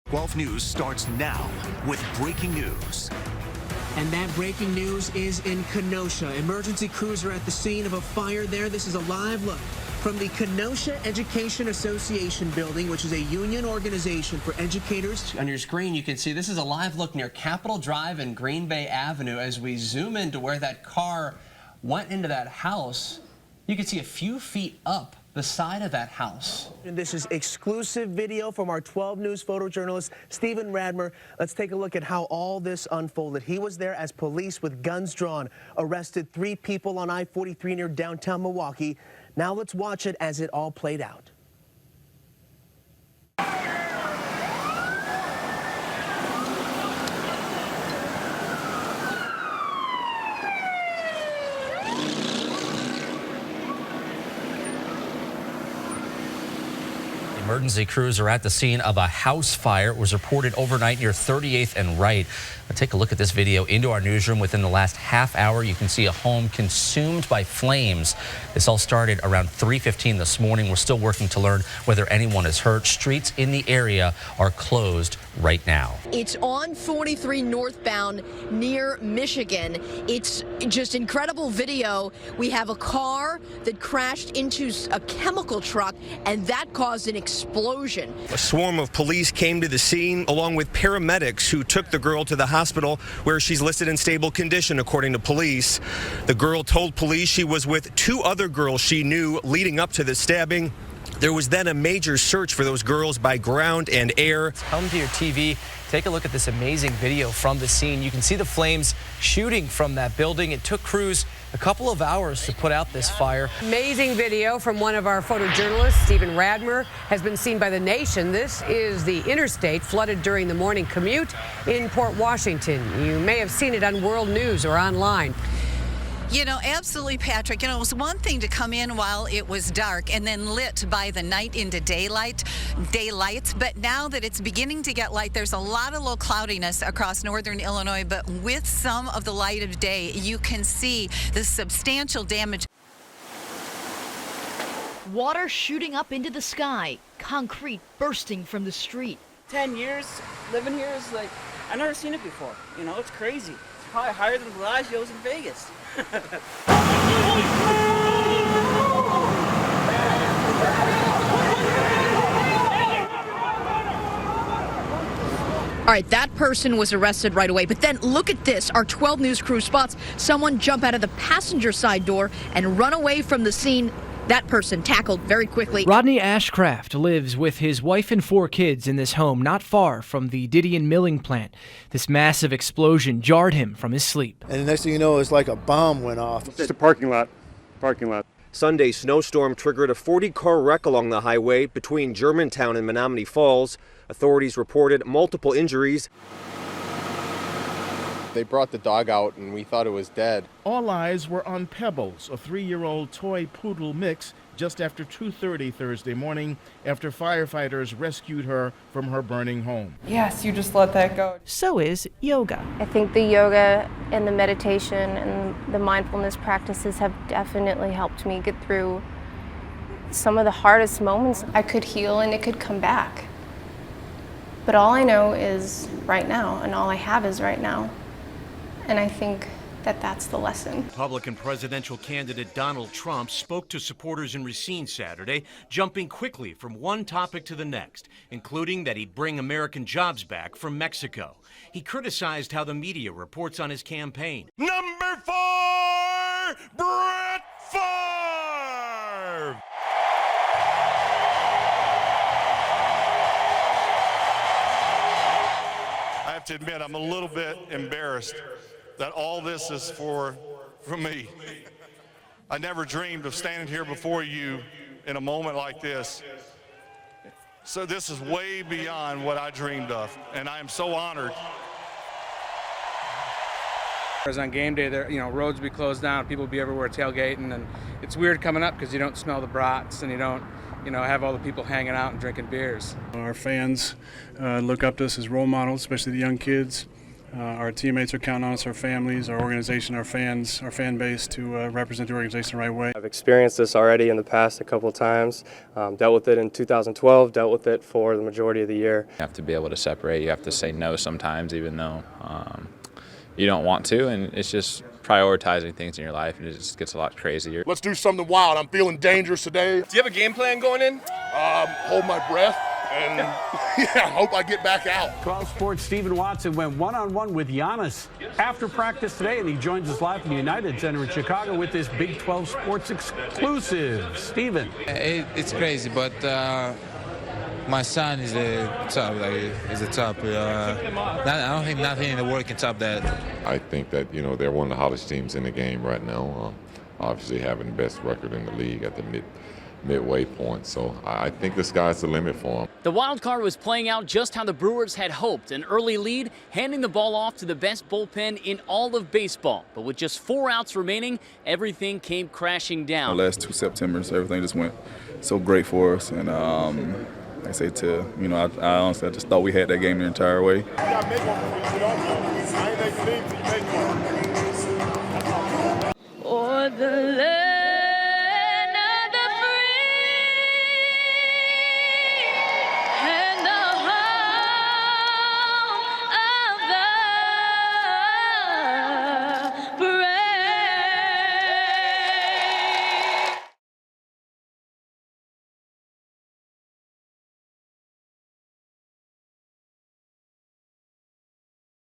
12 News starts now with breaking news. And that breaking news is in Kenosha. Emergency crews are at the scene of a fire there. This is a live look from the Kenosha Education Association building, which is a union organization for educators. On your screen, you can see this is a live look near Capitol Drive and Green Bay Avenue. As we zoom into where that car went into that house, you can see a few feet up the side of that house. And this is exclusive video from our 12 News photojournalist, Stephen Radmer. Let's take a look at how all this unfolded. He was there as police with guns drawn arrested 3 people on I-43 near downtown Milwaukee. Now let's watch it as it all played out. Emergency crews are at the scene of a house fire. It was reported overnight near 38th and Wright. Take a look at this video into our newsroom. Within the last half hour, you can see a home consumed by flames. This all started around 3:15 this morning. We're still working to learn whether anyone is hurt. Streets in the area are closed right now. It's on 43 northbound near Michigan. It's just incredible video. We have a car that crashed into a chemical truck, and that caused an explosion. A swarm of police came to the scene along with paramedics who took the girl to the hospital where she's listed in stable condition, according to police. The girl told police she was with 2 other girls she knew leading up to the stabbing. There was then a major search for those girls by ground and air. Come to your TV, take a look at this amazing video from the scene. You can see the flames shooting from that building. It took crews a couple of hours to put out this fire. Amazing video from one of our photojournalists, Stephen Radmer, has been seen by the nation. This is the interstate flooded during the morning commute in Port Washington. You may have seen it on World News or online. You know, absolutely, Patrick. You know, it was one thing to come in while it was dark and then lit by the night into daylights. But now that it's beginning to get light, there's a lot of low cloudiness across northern Illinois. But with some of the light of day, you can see the substantial damage. Water shooting up into the sky, concrete bursting from the street. 10 years living here is like, I've never seen it before. You know, it's crazy. It's probably higher than Bellagio's in Vegas. All right, that person was arrested right away. But then look at this. Our 12 News crew spots someone jump out of the passenger side door and run away from the scene. That person tackled very quickly. Rodney Ashcraft lives with his wife and 4 kids in this home not far from the Didion milling plant. This massive explosion jarred him from his sleep. And the next thing you know, it's like a bomb went off. It's a parking lot. Sunday's snowstorm triggered a 40-car wreck along the highway between Germantown and Menominee Falls. Authorities reported multiple injuries. They brought the dog out and we thought it was dead. All eyes were on Pebbles, a 3-year-old toy poodle mix, just after 2:30 Thursday morning after firefighters rescued her from her burning home. Yes, you just let that go. So is yoga. I think the yoga and the meditation and the mindfulness practices have definitely helped me get through some of the hardest moments. I could heal and it could come back. But all I know is right now, and all I have is right now. And I think that that's the lesson. Republican presidential candidate Donald Trump spoke to supporters in Racine Saturday, jumping quickly from one topic to the next, including that he'd bring American jobs back from Mexico. He criticized how the media reports on his campaign. Number 4, Brett Favre! I have to admit, I'm a little bit embarrassed that all this is for me. I never dreamed of standing here before you in a moment like this. So this is way beyond what I dreamed of, and I am so honored. Whereas on game day, there, roads would be closed down, people would be everywhere tailgating, and it's weird coming up because you don't smell the brats and you don't, have all the people hanging out and drinking beers. Our fans look up to us as role models, especially the young kids. Our teammates are counting on us, our families, our organization, our fans, our fan base to represent the organization the right way. I've experienced this already in the past a couple of times, dealt with it in 2012, dealt with it for the majority of the year. You have to be able to separate. You have to say no sometimes, even though you don't want to, and it's just prioritizing things in your life, and it just gets a lot crazier. Let's do something wild. I'm feeling dangerous today. Do you have a game plan going in? Hold my breath. And yeah, I hope I get back out. 12 Sports' Stephen Watson went one-on-one with Giannis after practice today, and he joins us live from the United Center in Chicago with this Big 12 Sports exclusive. Stephen. It's crazy, but my son is the top. I don't think nothing in the world can top that. I think that, they're one of the hottest teams in the game right now. Obviously having the best record in the league at the midway point, so I think the sky's the limit for them. The wild card was playing out just how the Brewers had hoped, an early lead, handing the ball off to the best bullpen in all of baseball. But with just 4 outs remaining, everything came crashing down. The last 2 Septembers, everything just went so great for us, and I say I honestly just thought we had that game the entire way.